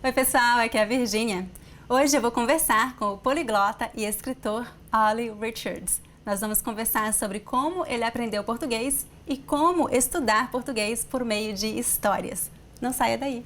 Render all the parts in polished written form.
Oi, pessoal, aqui é a Virgínia. Hoje eu vou conversar com o poliglota e escritor Ollie Richards. Nós vamos conversar sobre como ele aprendeu português e como estudar português por meio de histórias. Não saia daí!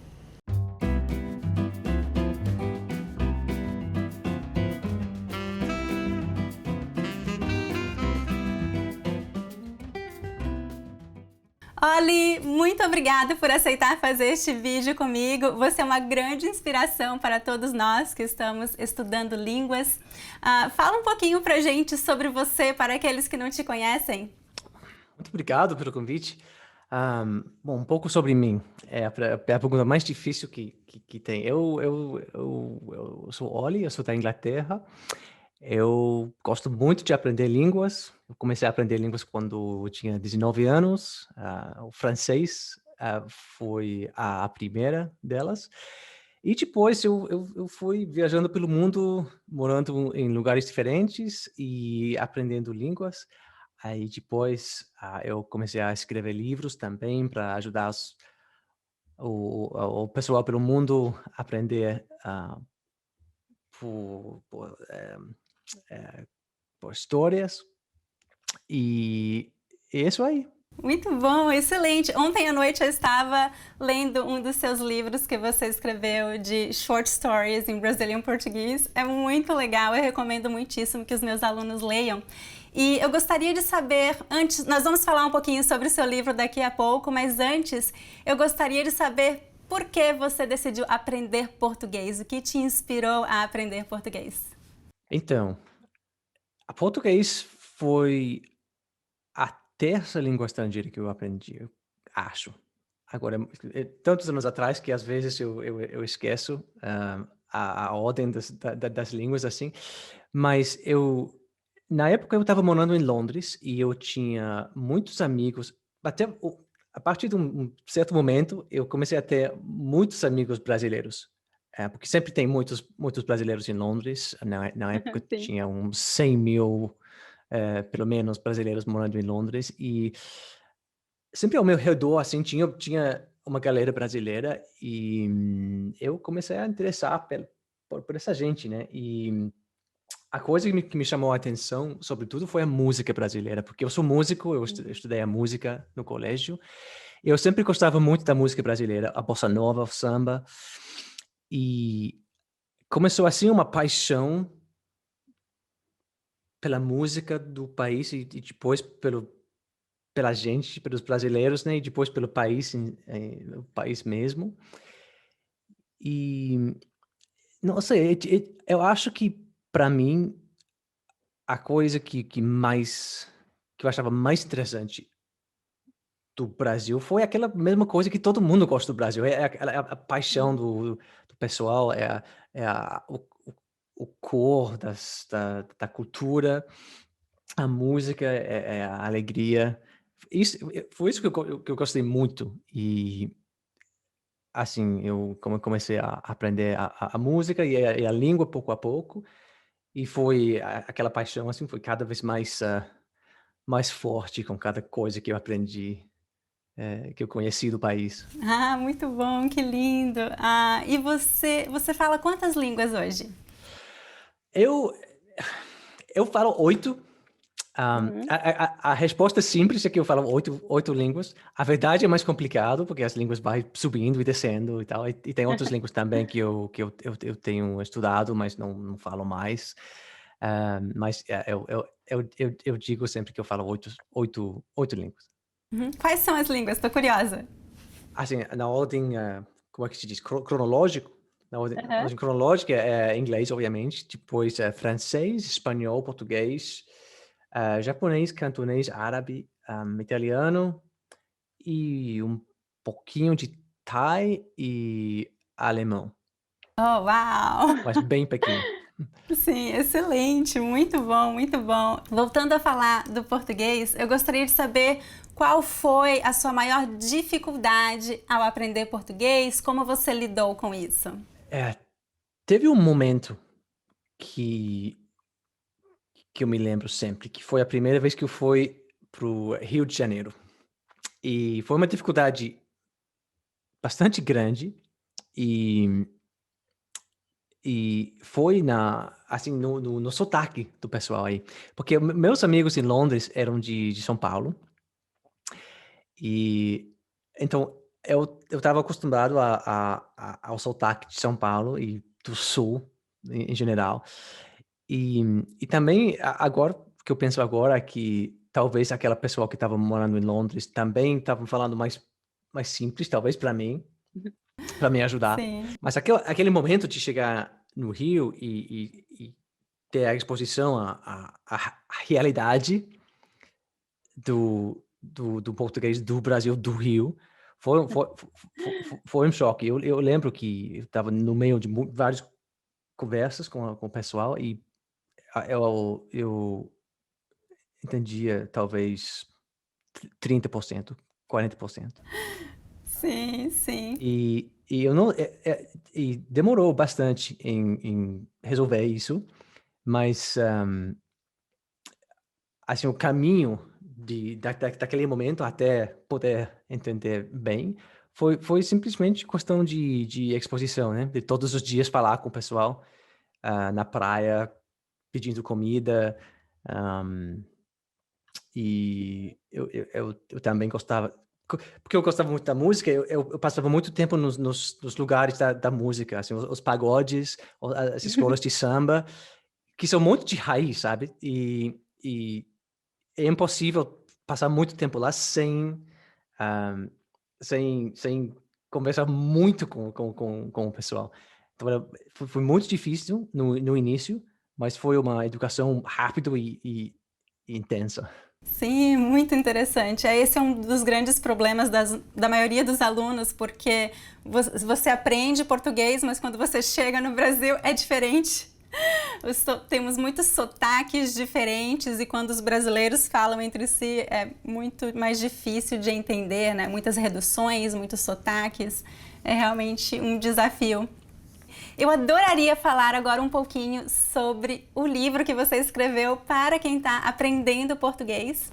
Ollie, muito obrigada por aceitar fazer este vídeo comigo. Você é uma grande inspiração para todos nós que estamos estudando línguas. Fala um pouquinho pra gente sobre você, para aqueles que não te conhecem. Muito obrigado pelo convite. Bom, um pouco sobre mim. É a pergunta mais difícil que tem. Eu sou Ollie, eu sou da Inglaterra. Eu gosto muito de aprender línguas. Eu comecei a aprender línguas quando eu tinha 19 anos. O francês foi a primeira delas. E depois eu fui viajando pelo mundo, morando em lugares diferentes e aprendendo línguas. Aí depois, eu comecei a escrever livros também para ajudar o pessoal pelo mundo a aprender, por, por histórias. E é isso aí. Muito bom, excelente. Ontem à noite eu estava lendo um dos seus livros que você escreveu de short stories em Brazilian português. É muito legal, eu recomendo muitíssimo que os meus alunos leiam. E eu gostaria de saber, antes, nós vamos falar um pouquinho sobre o seu livro daqui a pouco, mas antes eu gostaria de saber por que você decidiu aprender português, o que te inspirou a aprender português? Então, a português foi a terça língua estrangeira que eu aprendi, eu acho. Agora, tantos anos atrás que às vezes eu esqueço, a ordem das línguas, assim, mas na época eu estava morando em Londres e eu tinha muitos amigos, até a partir de um certo momento eu comecei a ter muitos amigos brasileiros, porque sempre tem muitos brasileiros em Londres, na época Sim. tinha uns 100.000, pelo menos brasileiros morando em Londres e sempre ao meu redor, assim, tinha uma galera brasileira e, eu comecei a interessar por essa gente, né, e a coisa que me chamou a atenção, sobretudo, foi a música brasileira, porque eu sou músico, eu estudei a música no colégio, e eu sempre gostava muito da música brasileira, a bossa nova, o samba, e começou assim uma paixão pela música do país e depois pela gente, pelos brasileiros, né, e depois pelo país o país mesmo. E, não sei, eu acho que para mim, a coisa que eu achava mais interessante do Brasil foi aquela mesma coisa que todo mundo gosta do Brasil, é aquela a paixão do pessoal, o cor da cultura, a música, é a alegria. Isso foi isso que eu gostei muito e, assim, como eu comecei a aprender a música e a língua pouco a pouco, e foi aquela paixão, assim, foi cada vez mais forte com cada coisa que eu aprendi, que eu conheci do país. Ah, muito bom, que lindo. E você fala quantas línguas hoje? Eu eu falo 8. Uhum. A resposta simples é que eu falo oito línguas. A verdade é mais complicado, porque as línguas vai subindo e descendo e tal, e tem outras línguas também que eu tenho estudado, mas não falo mais. Mas, eu digo sempre que eu falo oito línguas. Uhum. Quais são as línguas? Estou curiosa. Assim, na ordem, como é que se diz? Cronológico? Na Aham. ordem cronológica é inglês, obviamente, depois é francês, espanhol, português, japonês, cantonês, árabe, italiano e um pouquinho de thai e alemão, Oh, uau! mas bem pouquinho. Sim, excelente, muito bom, muito bom. Voltando a falar do português, eu gostaria de saber qual foi a sua maior dificuldade ao aprender português, como você lidou com isso? É, teve um momento que eu me lembro sempre, que foi a primeira vez que eu fui para o Rio de Janeiro, e foi uma dificuldade bastante grande, e foi assim, no sotaque do pessoal aí. Porque meus amigos em Londres eram de São Paulo. E então eu estava acostumado ao sotaque de São Paulo e do Sul, em geral. E também, agora que eu penso agora, que talvez aquela pessoa que estava morando em Londres também estava falando mais simples, talvez para mim, para me ajudar. Sim. Mas aquele momento de chegar no Rio e ter a exposição à realidade do português do Brasil, do Rio, foi um choque. Eu lembro que eu estava no meio de várias conversas com o pessoal e eu entendia talvez 30%, 40%. Sim, sim. E eu não e demorou bastante em resolver isso, mas assim, o caminho daquele momento até poder entender bem foi simplesmente questão de exposição, né? De todos os dias falar com o pessoal na praia, pedindo comida. ahm, e eu também gostava, porque eu gostava muito da música, eu passava muito tempo nos lugares da música, assim, os pagodes, as escolas de samba, que são muito de raiz, sabe? E é impossível passar muito tempo lá sem conversar muito com o pessoal. Então, foi muito difícil no início, mas foi uma educação rápida e intensa. Sim, muito interessante. Esse é um dos grandes problemas da maioria dos alunos, porque você aprende português, mas quando você chega no Brasil é diferente. Temos muitos sotaques diferentes e quando os brasileiros falam entre si é muito mais difícil de entender, né? Muitas reduções, muitos sotaques. É realmente um desafio. Eu adoraria falar agora um pouquinho sobre o livro que você escreveu para quem está aprendendo português.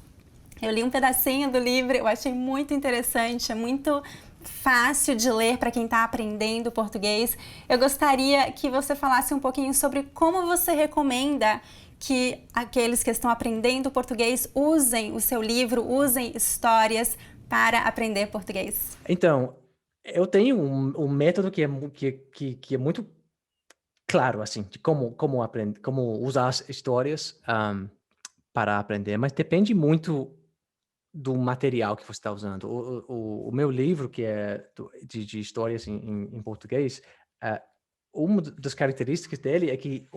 Eu li um pedacinho do livro, eu achei muito interessante, é muito fácil de ler para quem está aprendendo português. Eu gostaria que você falasse um pouquinho sobre como você recomenda que aqueles que estão aprendendo português usem o seu livro, usem histórias para aprender português. Então, eu tenho um método que é muito claro, assim, de como aprender, como usar as histórias para aprender, mas depende muito do material que você está usando. O meu livro, que é de histórias em português, uma das características dele é que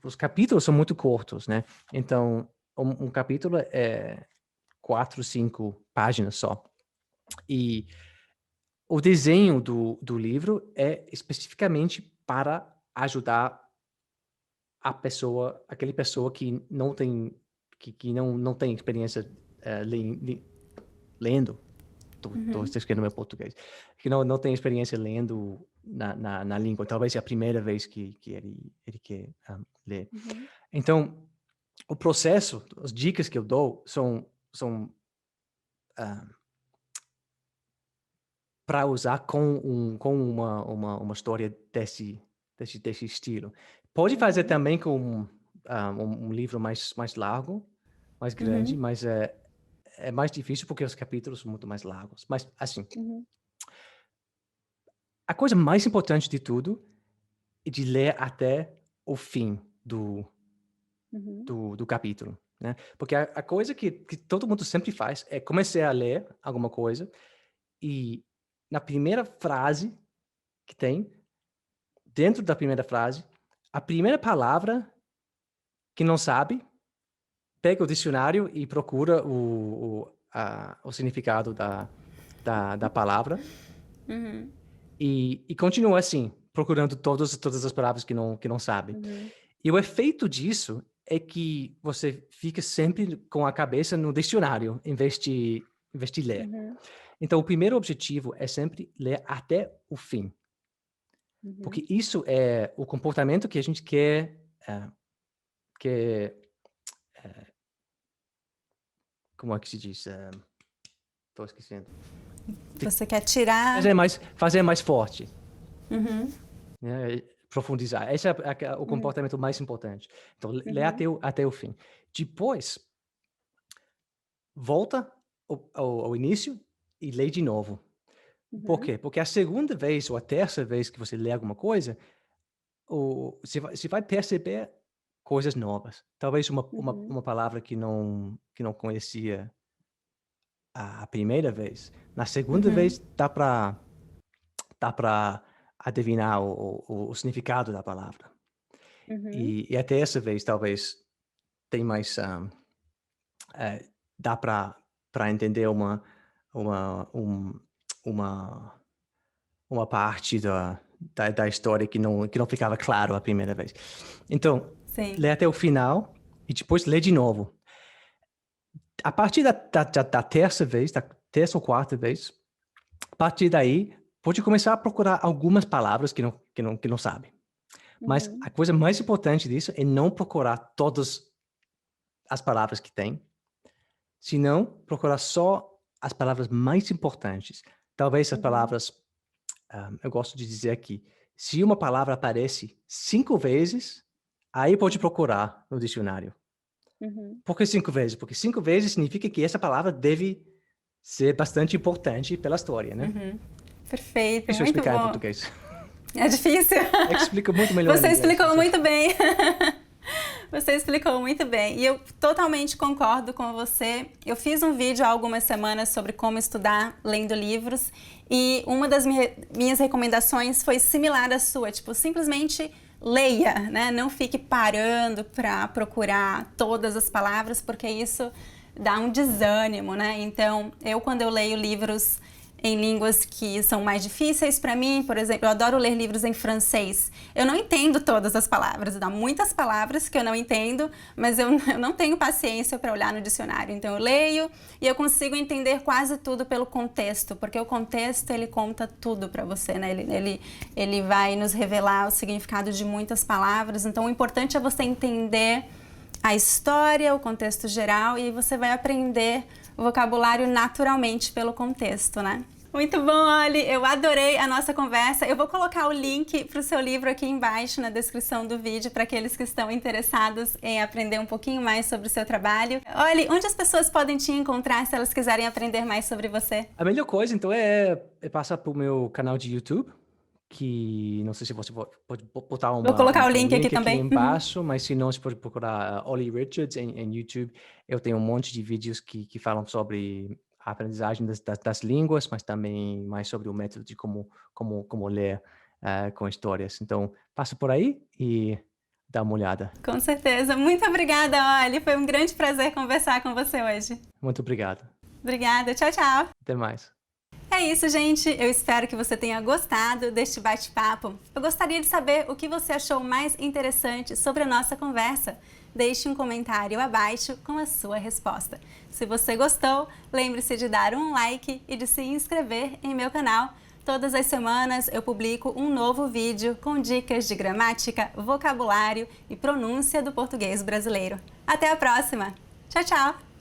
os capítulos são muito curtos, né? Então, um capítulo é 4, 5 páginas só. E o desenho do livro é especificamente para ajudar aquela pessoa que não tem, que não tem experiência lendo. Estou esquecendo meu português. Que não tem experiência lendo na língua. Talvez é a primeira vez que ele quer ler. Então, o processo, as dicas que eu dou são para usar com uma história desse estilo. Pode fazer também com um livro mais largo, mais grande, mas é mais difícil porque os capítulos são muito mais largos. Mas, assim, a coisa mais importante de tudo é de ler até o fim do capítulo, né? Porque a coisa que todo mundo sempre faz é começar a ler alguma coisa e na primeira frase que tem, dentro da primeira frase, a primeira palavra que não sabe, pega o dicionário e procura o significado da palavra e continua assim, procurando todas as palavras que não sabe. E o efeito disso é que você fica sempre com a cabeça no dicionário, em vez de ler. Então, o primeiro objetivo é sempre ler até o fim. Porque isso é o comportamento que a gente quer como é que se diz? Estou esquecendo. Você quer tirar... Fazer mais forte. Né? profundizar. Esse é o Uhum, comportamento mais importante. Então, lê uhum, até o fim. Depois, volta ao início e lê de novo. Por uhum, quê? Porque a segunda vez ou a terceira vez que você lê alguma coisa, você vai perceber coisas novas. Talvez uhum, uma palavra que não conhecia a primeira vez. Na segunda uhum, vez, dá para adivinhar o significado da palavra. uhum, E até essa vez, talvez, tem mais, eh, dá para entender uma um uma uma parte da história que não ficava claro a primeira vez. Então, sim. lê até o final e depois lê de novo. A partir da terça vez, da terça ou quarta vez, a partir daí, pode começar a procurar algumas palavras que não sabe. Mas a Uhum, coisa mais importante disso é não procurar todas as palavras que tem, senão procurar só as palavras mais importantes. Talvez as uhum, palavras, eu gosto de dizer aqui, se uma palavra aparece 5 vezes, aí pode uhum, procurar no dicionário. uhum, Por que 5 vezes? Porque 5 vezes significa que essa palavra deve ser bastante importante pela história, né? uhum. Perfeito, Difícil muito explicar em bom. português. É difícil? É que explica muito melhor em Você inglês, não explicou sei. muito bem. Você explicou muito bem. E eu totalmente concordo com você. Eu fiz um vídeo há algumas semanas sobre como estudar lendo livros. E uma das minhas recomendações foi similar à sua. Tipo, simplesmente leia, né? Não fique parando para procurar todas as palavras, porque isso dá um desânimo, né? Então, quando eu leio livros em línguas que são mais difíceis para mim, por exemplo, eu adoro ler livros em francês. Eu não entendo todas as palavras, há muitas palavras que eu não entendo, mas eu não tenho paciência para olhar no dicionário. Então eu leio e eu consigo entender quase tudo pelo contexto, porque o contexto ele conta tudo para você, né? Ele vai nos revelar o significado de muitas palavras. Então o importante é você entender a história, o contexto geral, e você vai aprender o vocabulário naturalmente pelo contexto, né? Muito bom, Oli. Eu adorei a nossa conversa. Eu vou colocar o link para o seu livro aqui embaixo na descrição do vídeo para aqueles que estão interessados em aprender um pouquinho mais sobre o seu trabalho. Oli, onde as pessoas podem te encontrar se elas quiserem aprender mais sobre você? A melhor coisa, então, é passar pro meu canal de YouTube, que não sei se você pode botar Vou uma, colocar o um, um link aqui link aqui também. Uhum. embaixo, mas se não, você pode procurar Ollie Richards em YouTube. Eu tenho um monte de vídeos que falam sobre a aprendizagem das línguas, mas também mais sobre o método de como ler com histórias. Então, passa por aí e dá uma olhada. Com certeza. Muito obrigada, Oli. Foi um grande prazer conversar com você hoje. Muito obrigado. Obrigada. Tchau, tchau. Até mais. É isso, gente. Eu espero que você tenha gostado deste bate-papo. Eu gostaria de saber o que você achou mais interessante sobre a nossa conversa. Deixe um comentário abaixo com a sua resposta. Se você gostou, lembre-se de dar um like e de se inscrever em meu canal. Todas as semanas eu publico um novo vídeo com dicas de gramática, vocabulário e pronúncia do português brasileiro. Até a próxima! Tchau, tchau!